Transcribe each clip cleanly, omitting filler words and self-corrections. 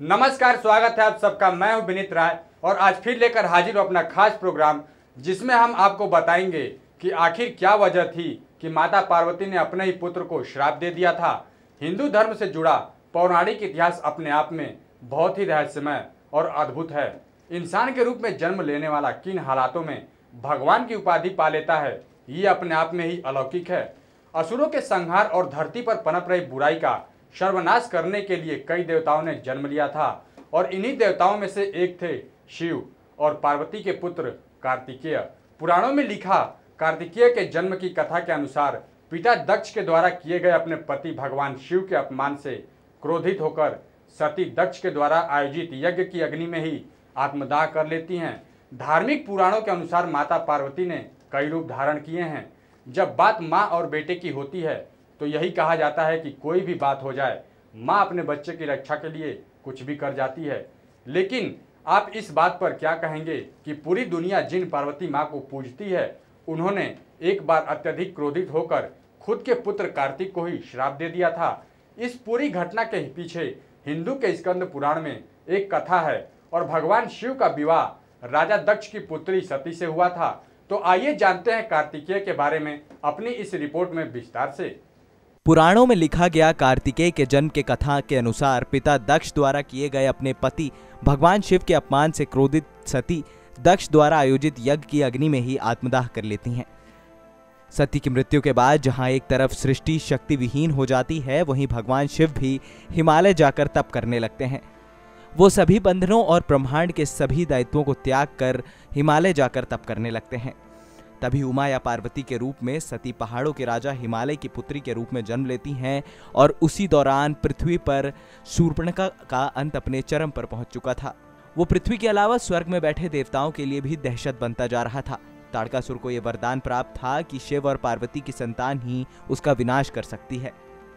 नमस्कार, स्वागत है आप सबका। मैं हूं विनीत राय और आज फिर लेकर हाजिर हूं अपना खास प्रोग्राम, जिसमें हम आपको बताएंगे कि आखिर क्या वजह थी कि माता पार्वती ने अपने ही पुत्र को श्राप दे दिया था। हिंदू धर्म से जुड़ा पौराणिक इतिहास अपने आप में बहुत ही रहस्यमय और अद्भुत है। इंसान के रूप में जन्म लेने वाला किन हालातों में भगवान की उपाधि पा लेता है, ये अपने आप में ही अलौकिक है। असुरों के संहार और धरती पर पनप रही बुराई का सर्वनाश करने के लिए कई देवताओं ने जन्म लिया था और इन्हीं देवताओं में से एक थे शिव और पार्वती के पुत्र कार्तिकेय। पुराणों में लिखा कार्तिकेय के जन्म की कथा के अनुसार पिता दक्ष के द्वारा किए गए अपने पति भगवान शिव के अपमान से क्रोधित होकर सती दक्ष के द्वारा आयोजित यज्ञ की अग्नि में ही आत्मदाह कर लेती हैं। धार्मिक पुराणों के अनुसार माता पार्वती ने कई रूप धारण किए हैं। जब बात माँ और बेटे की होती है तो यही कहा जाता है कि कोई भी बात हो जाए, माँ अपने बच्चे की रक्षा के लिए कुछ भी कर जाती है। लेकिन आप इस बात पर क्या कहेंगे कि पूरी दुनिया जिन पार्वती माँ को पूजती है, उन्होंने एक बार अत्यधिक क्रोधित होकर खुद के पुत्र कार्तिक को ही श्राप दे दिया था। इस पूरी घटना के पीछे हिंदू के स्कंद पुराण में एक कथा है और भगवान शिव का विवाह राजा दक्ष की पुत्री सती से हुआ था। तो आइए जानते हैं कार्तिकेय के बारे में अपनी इस रिपोर्ट में विस्तार से। पुराणों में लिखा गया कार्तिकेय के जन्म के कथा के अनुसार पिता दक्ष द्वारा किए गए अपने पति भगवान शिव के अपमान से क्रोधित सती दक्ष द्वारा आयोजित यज्ञ की अग्नि में ही आत्मदाह कर लेती हैं। सती की मृत्यु के बाद जहां एक तरफ सृष्टि शक्ति विहीन हो जाती है, वहीं भगवान शिव भी हिमालय जाकर तप करने लगते हैं। वो सभी बंधनों और ब्रह्मांड के सभी दायित्वों को त्याग कर हिमालय जाकर तप करने लगते हैं। तभी उमा या पार्वती के रूप में सती पहाड़ों के राजा हिमालय की पुत्री के रूप में जन्म लेती हैं और उसी दौरान पृथ्वी पर शूर्पणखा का अंत अपने चरम पर पहुंच चुका था। वो पृथ्वी के अलावा स्वर्ग में बैठे देवताओं के लिए भी दहशत बनता जा रहा था। ताड़कासुर को यह वरदान प्राप्त था कि शिव और पार्वती की संतान ही उसका विनाश कर सकती है,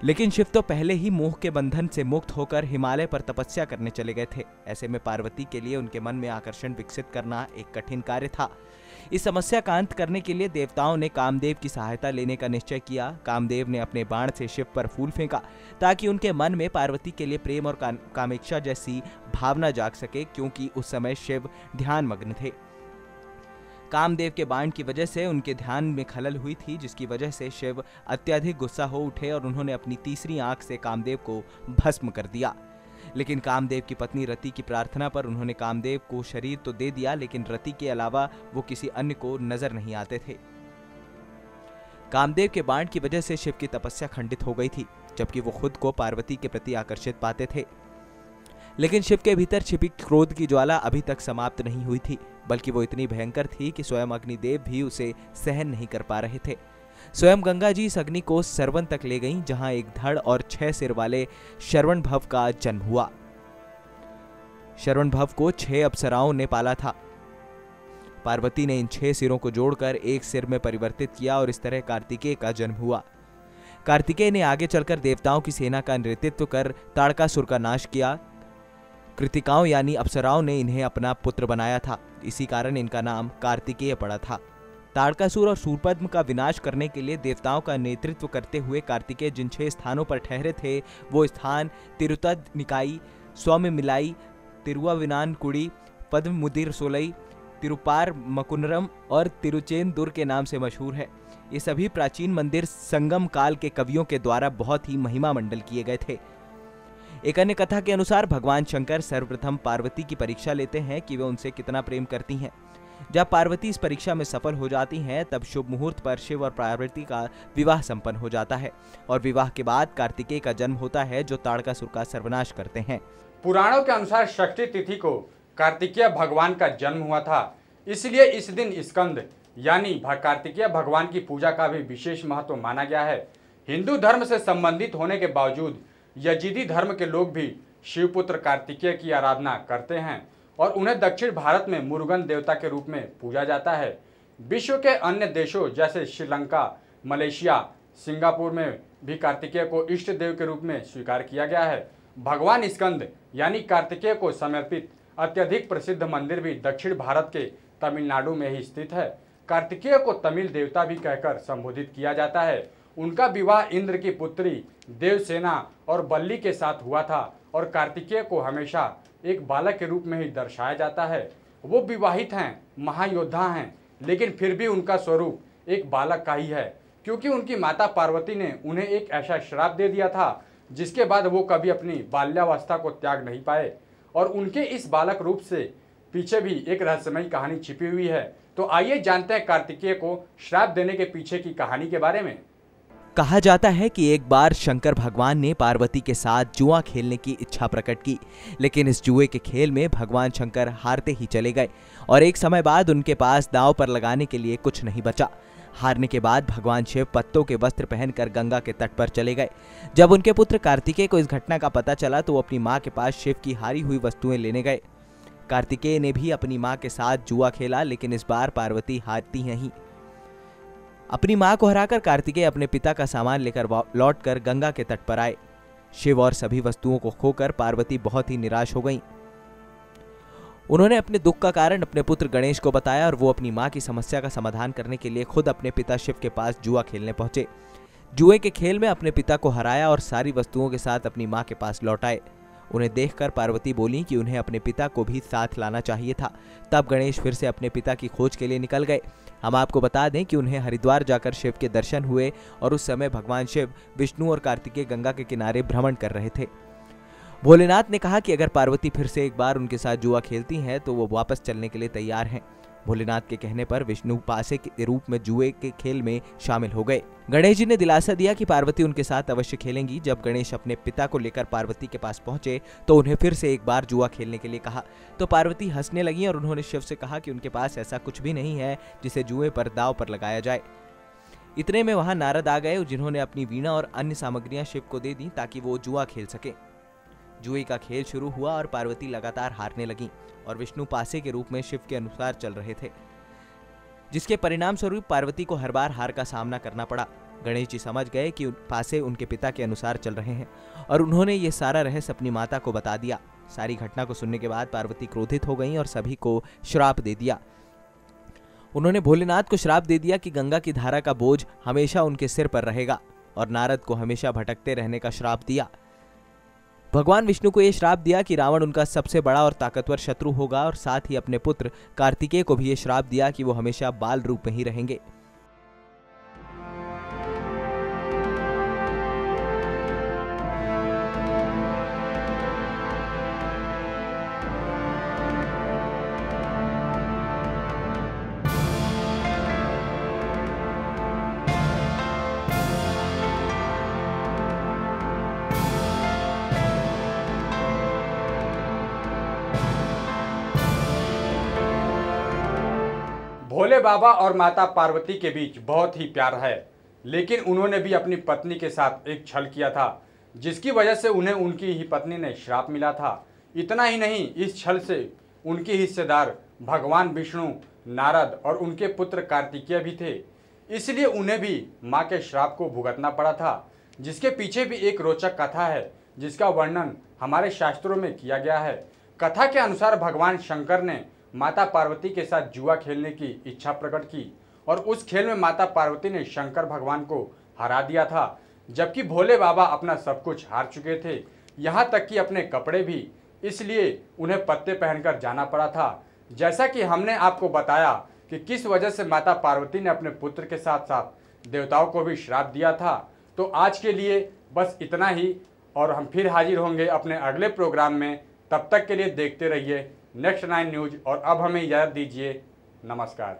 लेकिन शिव तो पहले ही मोह के बंधन से मुक्त होकर हिमालय पर तपस्या करने चले गए थे। ऐसे में पार्वती के लिए उनके मन में आकर्षण विकसित करना एक कठिन कार्य था। इस समस्या का अंत करने के लिए देवताओं ने कामदेव की सहायता लेने का निश्चय किया। कामदेव ने अपने बाण से शिव पर फूल फेंका ताकि उनके मन में पार्वती के लिए प्रेम और कामेक्षा जैसी भावना जाग सके, क्योंकि उस समय शिव ध्यान मग्न थे। कामदेव के बाण की वजह से उनके ध्यान में खलल हुई थी, जिसकी वजह से शिव अत्यधिक गुस्सा हो उठे और उन्होंने अपनी तीसरी आंख से कामदेव को भस्म कर दिया। लेकिन कामदेव की पत्नी रति की प्रार्थना पर उन्होंने कामदेव को शरीर तो दे दिया, लेकिन रति के अलावा वो किसी अन्य को नजर नहीं आते थे। कामदेव के बाण की वजह से शिव की तपस्या खंडित हो गई थी, जबकि वो खुद को पार्वती के प्रति आकर्षित पाते थे। लेकिन शिव के भीतर छिपी क्रोध की ज्वाला अभी तक समाप्त नहीं हुई थी, बल्कि वो इतनी भयंकर थी कि स्वयं अग्निदेव भी उसे सहन नहीं कर पा रहे थे। स्वयं गंगा जी इस अग्नि को सरवन तक ले गईं, जहां एक धड़ और 6 सिर वाले शरवणभव का जन्म हुआ। शरवणभव को 6 अप्सराओं ने पाला था। पार्वती ने इन 6 सिरों को जोड़कर एक सिर में परिवर्तित किया और इस तरह कार्तिकेय का जन्म हुआ। कार्तिकेय ने आगे चलकर देवताओं की सेना का नेतृत्व कर ताड़कासुर का नाश किया। कृतिकाओं यानी अप्सराओं ने इन्हें अपना पुत्र बनाया था, इसी कारण इनका नाम कार्तिकेय पड़ा था। ताड़कासुर और शूरपद्म का विनाश करने के लिए देवताओं का नेतृत्व करते हुए कार्तिकेय जिन 6 स्थानों पर ठहरे थे, वो स्थान तिरुतद निकाई, सौम्यमिलाई, तिरुवाविनानकुड़ी, पद्ममुदिर सोलई, तिरुपार मकुनरम और तिरुचेंदुर के नाम से मशहूर है। ये सभी प्राचीन मंदिर संगम काल के कवियों के द्वारा बहुत ही महिमा मंडल किए गए थे। एक अन्य कथा के अनुसार भगवान शंकर सर्वप्रथम पार्वती की परीक्षा लेते हैं कि वे उनसे कितना प्रेम करती हैं। जब पार्वती इस परीक्षा में सफल हो जाती हैं, तब शुभ मुहूर्त पर शिव और पार्वती का विवाह संपन्न हो जाता है और विवाह के बाद कार्तिकेय का जन्म होता है, जो ताड़कासुर का सर्वनाश करते हैं। पुराणों के अनुसार षष्ठी तिथि को कार्तिकेय भगवान का जन्म हुआ था, इसलिए इस दिन स्कंद यानी कार्तिकेय भगवान की पूजा का भी विशेष महत्व माना गया है। हिंदू धर्म से संबंधित होने के बावजूद यजीदी धर्म के लोग भी शिवपुत्र कार्तिकेय की आराधना करते हैं और उन्हें दक्षिण भारत में मुरुगन देवता के रूप में पूजा जाता है। विश्व के अन्य देशों जैसे श्रीलंका, मलेशिया, सिंगापुर में भी कार्तिकेय को इष्ट देव के रूप में स्वीकार किया गया है। भगवान स्कंद यानी कार्तिकेय को समर्पित अत्यधिक प्रसिद्ध मंदिर भी दक्षिण भारत के तमिलनाडु में ही स्थित है। कार्तिकेय को तमिल देवता भी कहकर संबोधित किया जाता है। उनका विवाह इंद्र की पुत्री देवसेना और बल्ली के साथ हुआ था और कार्तिकेय को हमेशा एक बालक के रूप में ही दर्शाया जाता है। वो विवाहित हैं, महायोद्धा हैं, लेकिन फिर भी उनका स्वरूप एक बालक का ही है, क्योंकि उनकी माता पार्वती ने उन्हें एक ऐसा श्राप दे दिया था जिसके बाद वो कभी अपनी बाल्यावस्था को त्याग नहीं पाए। और उनके इस बालक रूप से पीछे भी एक रहस्यमयी कहानी छिपी हुई है। तो आइए जानते हैं कार्तिकेय को श्राप देने के पीछे की कहानी के बारे में। कहा जाता है कि एक बार शंकर भगवान ने पार्वती के साथ जुआ खेलने की इच्छा प्रकट की, लेकिन इस जुए के खेल में भगवान शंकर हारते ही चले गए और एक समय बाद उनके पास दांव पर लगाने के लिए कुछ नहीं बचा। हारने के बाद भगवान शिव पत्तों के वस्त्र पहनकर गंगा के तट पर चले गए। जब उनके पुत्र कार्तिकेय को इस घटना का पता चला तो वो अपनी मां के पास शिव की हारी हुई वस्तुएं लेने गए। कार्तिकेय ने भी अपनी मां के साथ जुआ खेला, लेकिन इस बार पार्वती हारती नहीं। अपनी मां को हराकर कार्तिकेय अपने पिता का सामान लेकर लौटकर गंगा के तट पर आए। शिव और सभी वस्तुओं को खोकर पार्वती बहुत ही निराश हो गईं। उन्होंने अपने दुख का कारण अपने पुत्र गणेश को बताया और वो अपनी मां की समस्या का समाधान करने के लिए खुद अपने पिता शिव के पास जुआ खेलने पहुंचे। जुए के खेल में अपने पिता को हराया और सारी वस्तुओं के साथ अपनी मां के पास लौट आए। उन्हें देखकर पार्वती बोली कि उन्हें अपने पिता को भी साथ लाना चाहिए था। तब गणेश फिर से अपने पिता की खोज के लिए निकल गए। हम आपको बता दें कि उन्हें हरिद्वार जाकर शिव के दर्शन हुए और उस समय भगवान शिव, विष्णु और कार्तिकेय गंगा के किनारे भ्रमण कर रहे थे। भोलेनाथ ने कहा कि अगर पार्वती फिर से एक बार उनके साथ जुआ खेलती हैं तो वो वापस चलने के लिए तैयार हैं। भोलेनाथ के कहने पर विष्णु पासे के रूप में जुए के खेल में शामिल हो गए। गणेश जी ने दिलासा दिया कि पार्वती उनके साथ अवश्य खेलेंगी। जब गणेश अपने पिता को लेकर पार्वती के पास पहुंचे तो उन्हें फिर से एक बार जुआ खेलने के लिए कहा तो पार्वती हंसने लगी और उन्होंने शिव से कहा कि उनके पास ऐसा कुछ भी नहीं है जिसे जुए पर दांव पर लगाया जाए। इतने में वहां नारद आ गए, जिन्होंने अपनी वीणा और अन्य सामग्रियां शिव को दे दी ताकि वो जुआ खेल सके। जुए का खेल शुरू हुआ और पार्वती लगातार हारने लगी और विष्णु पासे के रूप में शिव के अनुसार चल रहे थे, जिसके परिणाम स्वरूप पार्वती को हर बार हार का सामना करना पड़ा। गणेश जी समझ गए कि पासे उनके पिता के अनुसार चल रहे हैं और उन्होंने ये सारा रहस्य अपनी माता को बता दिया। सारी घटना को सुनने के बाद पार्वती क्रोधित हो गईं और सभी को श्राप दे दिया। उन्होंने भोलेनाथ को श्राप दे दिया कि गंगा की धारा का बोझ हमेशा उनके सिर पर रहेगा और नारद को हमेशा भटकते रहने का श्राप दिया। भगवान विष्णु को यह श्राप दिया कि रावण उनका सबसे बड़ा और ताकतवर शत्रु होगा और साथ ही अपने पुत्र कार्तिकेय को भी यह श्राप दिया कि वो हमेशा बाल रूप में ही रहेंगे। भोले बाबा और माता पार्वती के बीच बहुत ही प्यार है, लेकिन उन्होंने भी अपनी पत्नी के साथ एक छल किया था, जिसकी वजह से उन्हें उनकी ही पत्नी ने श्राप मिला था। इतना ही नहीं, इस छल से उनके हिस्सेदार भगवान विष्णु, नारद और उनके पुत्र कार्तिकेय भी थे, इसलिए उन्हें भी माँ के श्राप को भुगतना पड़ा था, जिसके पीछे भी एक रोचक कथा है जिसका वर्णन हमारे शास्त्रों में किया गया है। कथा के अनुसार भगवान शंकर ने माता पार्वती के साथ जुआ खेलने की इच्छा प्रकट की और उस खेल में माता पार्वती ने शंकर भगवान को हरा दिया था, जबकि भोले बाबा अपना सब कुछ हार चुके थे, यहाँ तक कि अपने कपड़े भी, इसलिए उन्हें पत्ते पहनकर जाना पड़ा था। जैसा कि हमने आपको बताया कि किस वजह से माता पार्वती ने अपने पुत्र के साथ साथ देवताओं को भी श्राप दिया था। तो आज के लिए बस इतना ही और हम फिर हाजिर होंगे अपने अगले प्रोग्राम में। तब तक के लिए देखते रहिए नेक्स्ट 9 न्यूज और अब हमें इजाज़त दीजिए। नमस्कार।